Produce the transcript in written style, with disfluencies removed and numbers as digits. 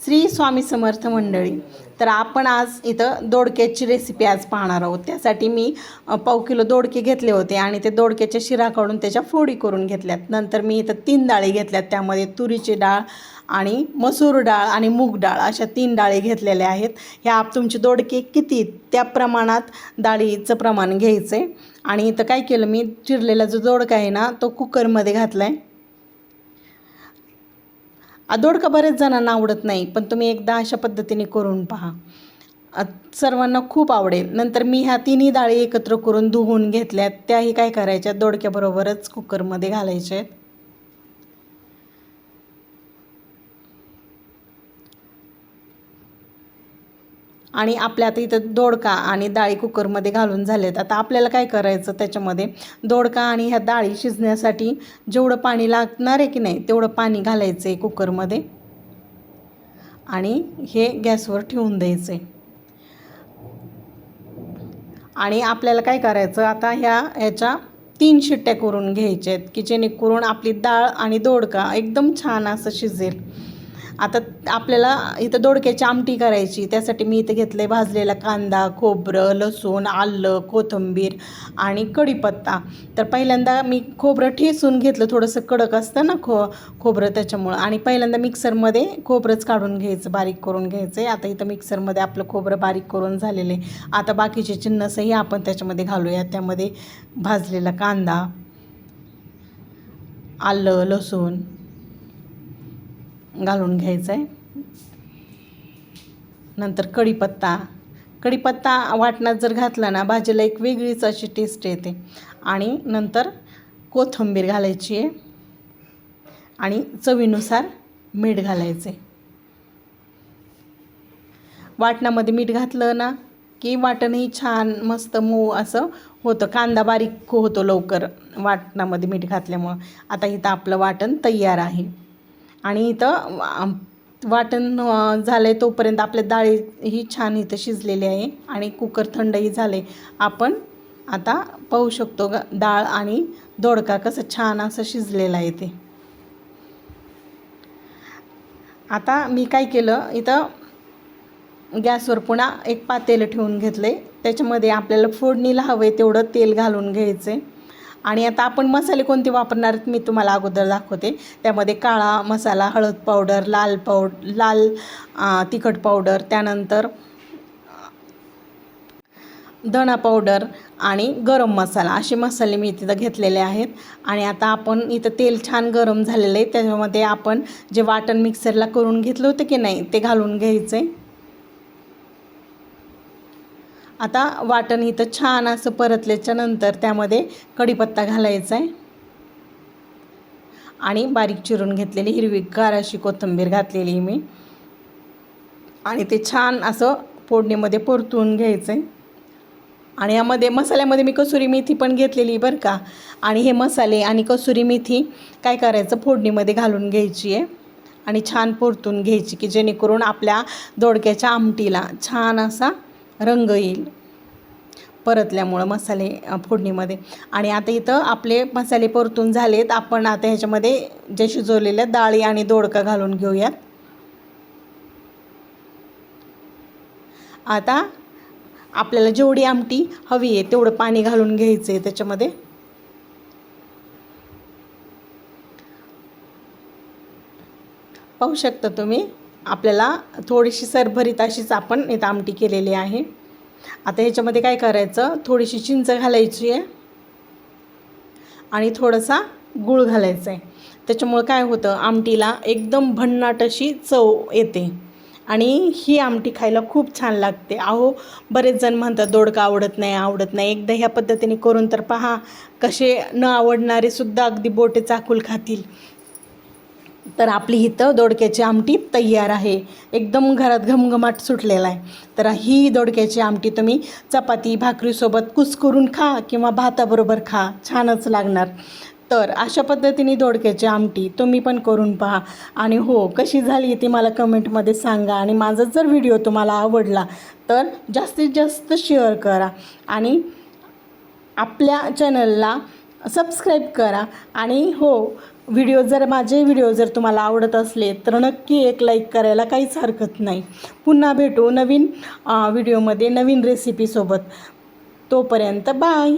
श्री स्वामी समर्थ मंडळी. तर आपण आज इथं दोडक्याची रेसिपी आज पाहणार आहोत. त्यासाठी मी पाव किलो दोडके घेतले होते आणि ते दोडक्याच्या शिरा काढून त्याच्या फोडी करून घेतल्यात. नंतर मी इथं 3 डाळी घेतल्यात. त्यामध्ये तुरीची डाळ आणि मसूर डाळ आणि मूग डाळ अशा 3 डाळी घेतलेल्या आहेत. ह्या तुमचे दोडके किती त्या प्रमाणात डाळीचं प्रमाण घ्यायचं आहे. आणि इथं काय केलं, मी चिरलेला जो दोडका आहे ना तो कुकरमध्ये घातला आहे. दोडका बरेच जणांना आवडत नाही, पण तुम्ही एकदा अशा पद्धतीने करून पहा, सर्वांना खूप आवडेल. नंतर मी ह्या 3ही डाळी एकत्र करून धुवून घेतल्यात. त्याही काय करायच्या, दोडक्याबरोबरच कुकरमध्ये घालायच्या आहेत. आणि आपल्या आता इथं दोडका आणि डाळी कुकरमध्ये घालून झालेत. आता आपल्याला काय करायचं, त्याच्यामध्ये दोडका आणि ह्या डाळी शिजण्यासाठी जेवढं पाणी लागणार आहे की नाही तेवढं पाणी घालायचं आहे कुकरमध्ये आणि हे गॅसवर ठेवून द्यायचं आहे. आणि आपल्याला काय करायचं, आता ह्याच्या 3 शिट्ट्या करून घ्यायच्या आहेत की जेणेकरून आपली डाळ आणि दोडका एकदम छान असं शिजेल. आता आपल्याला इथं दोडक्याची आमटी करायची. त्यासाठी मी इथं घेतलं आहे भाजलेला कांदा, खोबरं, लसूण, आलं, कोथिंबीर आणि कढीपत्ता. तर पहिल्यांदा मी खोबरं ठेचून घेतलं, थोडंसं कडक असतं ना खोबरं त्याच्यामुळं. आणि पहिल्यांदा मिक्सरमध्ये खोबरंच काढून घ्यायचं, बारीक करून घ्यायचं आहे. आता इथं मिक्सरमध्ये आपलं खोबरं बारीक करून झालेलं आहे. आता बाकीचे जिन्नसही आपण त्याच्यामध्ये घालूया. त्यामध्ये भाजलेला कांदा, आलं, लसूण घालून घ्यायचं आहे. नंतर कढीपत्ता वाटणात जर घातला ना भाजीला एक वेगळीच अशी टेस्ट येते. आणि नंतर कोथिंबीर घालायची आहे आणि चवीनुसार मीठ घालायचं आहे. वाटणामध्ये मीठ घातलं ना की वाटणही छान मस्त मऊ असं होतं. कांदा बारीक होतो लवकर वाटणामध्ये मीठ घातल्यामुळं. आता इथं आपलं वाटण तयार आहे. आणि इथं वाटण झालं आहे तोपर्यंत आपल्या डाळी ही छान इथं शिजलेली आहे आणि कुकर थंडही झाले. आपण आता पाहू शकतो डाळ आणि दोडका कसं छान असं शिजलेलं आहे ते. आता मी काय केलं, इथं गॅसवर पुन्हा एक पातेलं ठेवून घेतलं आहे. त्याच्यामध्ये आपल्याला फोडणीला हवं आहे तेवढं तेल घालून घ्यायचं आहे. आणि आता आपण मसाले कोणते वापरणार मी तुम्हाला अगोदर दाखवते. त्यामध्ये काळा मसाला, हळद पावडर, लाल तिखट पावडर, त्यानंतर धना पावडर आणि गरम मसाला असे मसाले मी तिथं घेतलेले आहेत. आणि आता आपण इथं तेल छान गरम झालेलं आहे. त्याच्यामध्ये आपण जे वाटण मिक्सरला करून घेतलं होतं की नाही ते घालून घ्यायचं आहे. आता वाटण इथं छान असं परतल्याच्या नंतर त्यामध्ये कढीपत्ता घालायचा आहे आणि बारीक चिरून घेतलेली हिरवीगार अशी कोथिंबीर घातलेली मी. आणि ते छान असं फोडणीमध्ये परतून घ्यायचं आहे. आणि यामध्ये मसाल्यामध्ये मी कसुरी मेथी पण घेतलेली बरं का. आणि हे मसाले आणि कसुरी मेथी काय करायचं, फोडणीमध्ये घालून घ्यायची आहे आणि छान परतून घ्यायची की जेणेकरून आपल्या दोडक्याच्या आमटीला छान असा रंग येईल परतल्यामुळं मसाले फोडणीमध्ये. आणि आता इथं आपले मसाले परतून झालेत. आपण आता ह्याच्यामध्ये जे शिजवलेल्या डाळी आणि दोडका घालून घेऊयात. आता आपल्याला जेवढी आमटी हवी आहे तेवढं पाणी घालून घ्यायचं आहे त्याच्यामध्ये. पाहू शकता तुम्ही, आपल्याला थोडीशी सरभरीत अशीच आपण इथं आमटी केलेली आहे. आता ह्याच्यामध्ये काय करायचं, थोडीशी चिंच घालायची आहे आणि थोडासा गूळ घालायचा आहे. त्याच्यामुळं काय होतं, आमटीला एकदम भन्नाट अशी चव येते आणि ही आमटी खायला खूप छान लागते. बरेच जण म्हणतात दोडका आवडत नाही. एकदा ह्या पद्धतीने करून तर पहा, कसे न आवडणारे सुद्धा अगदी बोटे चाकूल खातील. तर आपली इथं दोडक्याची आमटी तयार आहे. एकदम घरात घमघमाट सुटलेला आहे. तर ही दोडक्याची आमटी तुम्ही चपाती भाकरीसोबत कुस्करून खा किंवा भाताबरोबर खा, छानच लागणार. तर अशा पद्धतीने दोडक्याची आमटी तुम्ही पण करून पहा. आणि हो, कशी झाली ती मला कमेंटमध्ये सांगा. आणि माझा जर व्हिडिओ तुम्हाला आवडला तर जास्तीत जास्त शेअर करा आणि आपल्या चॅनलला सबस्क्राईब करा. आणि हो, माझे व्हिडिओ जर तुम्हाला आवडत असले तर नक्की एक लाईक करायला काहीच हरकत नाही. पुन्हा भेटू नवीन व्हिडिओमध्ये नवीन रेसिपीसोबत. तोपर्यंत बाय.